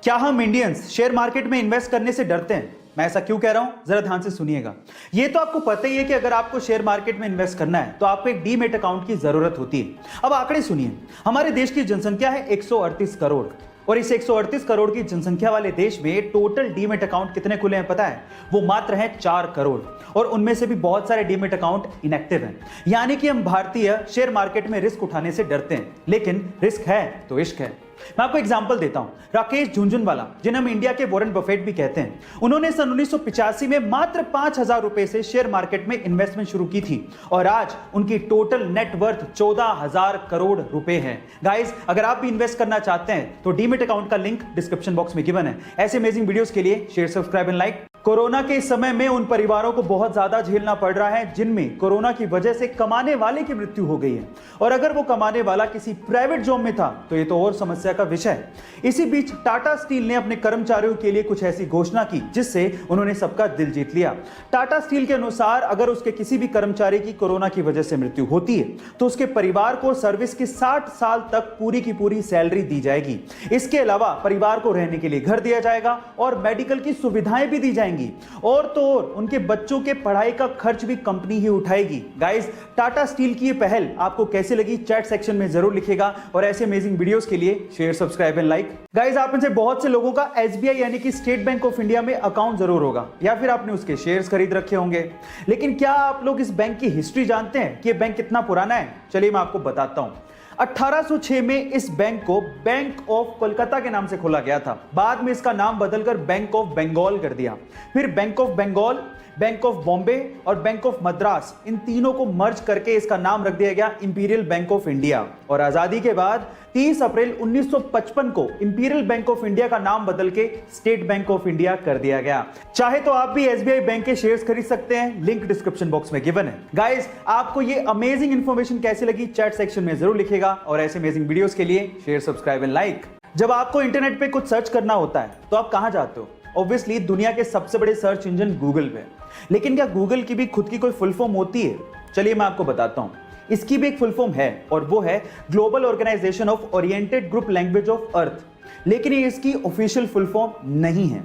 क्या हम Indians share market में इन्वेस्ट करने से डरते हैं? मैं ऐसा क्यों कह रहा हूं, जरा ध्यान से सुनिएगा। ये तो आपको पता ही है कि अगर आपको शेयर मार्केट में इन्वेस्ट करना है तो आपको एक डीमैट अकाउंट की जरूरत होती है। अब आंकड़े सुनिए, हमारे देश की जनसंख्या है 138 करोड़ और इस 138 करोड़ की जनसंख्या वाले देश में टोटल डीमैट अकाउंट कितने खुले हैं पता है? वो मात्र हैं 4 करोड़ और उनमें से भी बहुत सारे डीमैट अकाउंट इनएक्टिव हैं। यानी कि हम भारतीय शेयर मार्केट में रिस्क उठाने से डरते हैं, लेकिन रिस्क है तो इश्क है। मैं आपको एग्जांपल देता हूं। राकेश झुनझुनवाला, जिन्हें हम इंडिया के वॉरेन बफेट भी कहते हैं, उन्होंने सन 1985 में मात्र 5,000 रुपए से शेयर मार्केट में इन्वेस्टमेंट शुरू की थी और आज उनकी टोटल नेटवर्थ 14,000 करोड़ रुपए है। गाइस, अगर आप भी इन्वेस्ट करना चाहते हैं तो डीमैट अकाउंट का लिंक डिस्क्रिप्शन बॉक्स में गिवन है। ऐसे अमेजिंग वीडियोस के लिए share, subscribe and like. Corona के समय में उन परिवारों को बहुत ज्यादा झेलना पड़ रहा है जिनमें कोरोना की वजह से कमाने वाले की मृत्यु हो गई है, और अगर वो कमाने वाला किसी प्राइवेट जॉब में था तो ये तो और समस्या का विषय है। इसी बीच टाटा स्टील ने अपने कर्मचारियों के लिए कुछ ऐसी घोषणा की जिससे उन्होंने सबका दिल जीत लिया। टाटा स्टील के अनुसार अगर उसके किसी भी कर्मचारी की कोरोना की वजह से मृत्यु होती है तो उसके परिवार को सर्विस की 60 साल तक पूरी की पूरी सैलरी दी जाएगी। इसके अलावा परिवार को रहने के लिए घर दिया जाएगा और मेडिकल की सुविधाएं भी दी जाएंगी, और तो और उनके बच्चों के पढ़ाई का खर्च भी कंपनी ही उठाएगी। गाइस, टाटा स्टील की ये पहल आपको कैसे लगी चैट सेक्शन में जरूर लिखेगा और ऐसे अमेजिंग वीडियोस के लिए share, subscribe and like. Guys, आप में से बहुत से लोगों का एसबीआई यानी कि स्टेट बैंक ऑफ इंडिया में अकाउंट जरूर होगा या फिर आपने उसके शेयर्स खरीद रखे होंगे, लेकिन क्या आप लोग इस बैंक की हिस्ट्री जानते हैं कि ये बैंक कितना पुराना है? चलिए मैं आपको बताता हूं। 1806 में इस बैंक को बैंक ऑफ कोलकाता के नाम से खोला गया था। बाद में इसका नाम बदलकर बैंक ऑफ बंगाल कर दिया। फिर bank of Bengal, bank of Bombay और बैंक ऑफ मद्रास, इन तीनों को मर्ज करके इसका नाम रख दिया गया इंपीरियल बैंक ऑफ इंडिया। और आजादी के बाद 30 अप्रैल 1955 को इंपीरियल बैंक ऑफ इंडिया का नाम बदल के स्टेट बैंक ऑफ इंडिया कर दिया गया। चाहे तो आप भी एसबीआई बैंक के शेयर्स खरीद सकते हैं, लिंक डिस्क्रिप्शन बॉक्स में गिवन है। गाइस, आपको ये अमेजिंग इंफॉर्मेशन कैसे लगी चैट सेक्शन में जरूर लिखेगा और ऐसे अमेजिंग वीडियोस के लिए शेयर, सब्सक्राइब एंड लाइक। जब आपको इंटरनेट पे कुछ सर्च करना होता है तो आप कहां जाते हो? ऑब्वियसली दुनिया के सबसे बड़े सर्च इंजन गूगल पे। लेकिन क्या गूगल की भी खुद की कोई फुल फॉर्म होती है? चलिए मैं आपको बताता हूं। इसकी भी एक फुल फॉर्म है और वो है global organisation of oriented group language of earth, लेकिन ये इसकी ऑफिशियल फुल फॉर्म नहीं है।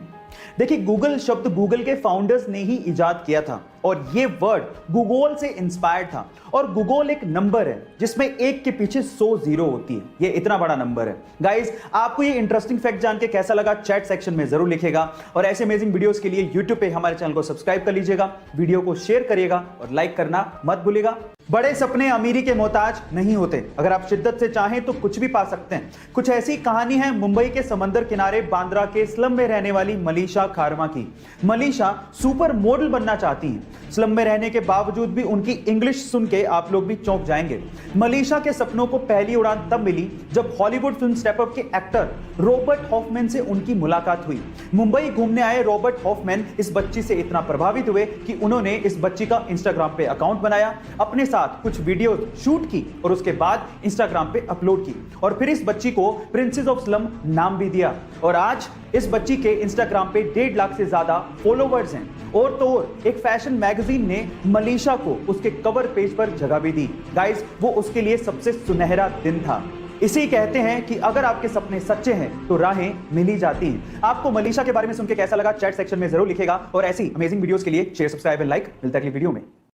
देखिए, गूगल शब्द गूगल के फाउंडर्स ने ही इजाद किया था और ये वर्ड गूगल से इंस्पायर्ड था। और गूगल एक नंबर है जिसमें एक के पीछे 100 जीरो होती है। ये इतना बड़ा नंबर है। गाइस, आपको ये इंटरेस्टिंग फैक्ट जान के कैसा लगा चैट सेक्शन में जरूर लिखेगा और ऐसे अमेजिंग वीडियोस के लिए यूट्यूब पे हमारे चैनल को सब्सक्राइब कर लीजिएगा, वीडियो को शेयर करिएगा और लाइक करना मत भूलिएगा। बड़े सपने अमीरी के मोहताज नहीं होते। अगर आप शिद्दत से चाहें तो कुछ भी पा सकते हैं। कुछ ऐसी कहानी है मुंबई के समंदर किनारे बांद्रा के स्लम में रहने वाली मलीशा खारमा की। मलीशा सुपर मॉडल बनना चाहती हैं। स्लम में रहने के बावजूद भी उनकी इंग्लिश सुन के आप लोग भी चौंक जाएंगे। मलीशा के सपनों को पहली उड़ान तब मिली जब हॉलीवुड फिल्म स्टेप अप के एक्टर रॉबर्ट हॉफमैन से उनकी मुलाकात हुई। मुंबई घूमने आए रॉबर्ट हॉफमैन इस बच्ची से इतना प्रभावित हुए कि उन्होंने इस बच्ची का इंस्टाग्राम पे अकाउंट बनाया, अपने साथ कुछ वीडियो शूट की और उसके बाद इंस्टाग्राम पे अपलोड की और फिर इस बच्ची को प्रिंसेस ऑफ स्लम नाम भी दिया। और आज इस बच्ची के इंस्टाग्राम पे 1.5 लाख से ज्यादा फॉलोवर्स हैं। और तो और एक फैशन मैगजीन ने मलीशा को उसके कवर पेज पर जगह भी दी। गाइस, वो उसके लिए सबसे सुनहरा दिन था। इसी कहते हैं कि अगर आपके सपने सच्चे हैं तो राहें मिली जाती हैं। आपको मलीशा के बारे में सुन के कैसा लगा चैट सेक्शन में जरूर लिखेगा और ऐसी अमेजिंग वीडियोस के लिए शेयर, सब्सक्राइब एंड लाइक। मिलता है अगली वीडियो में।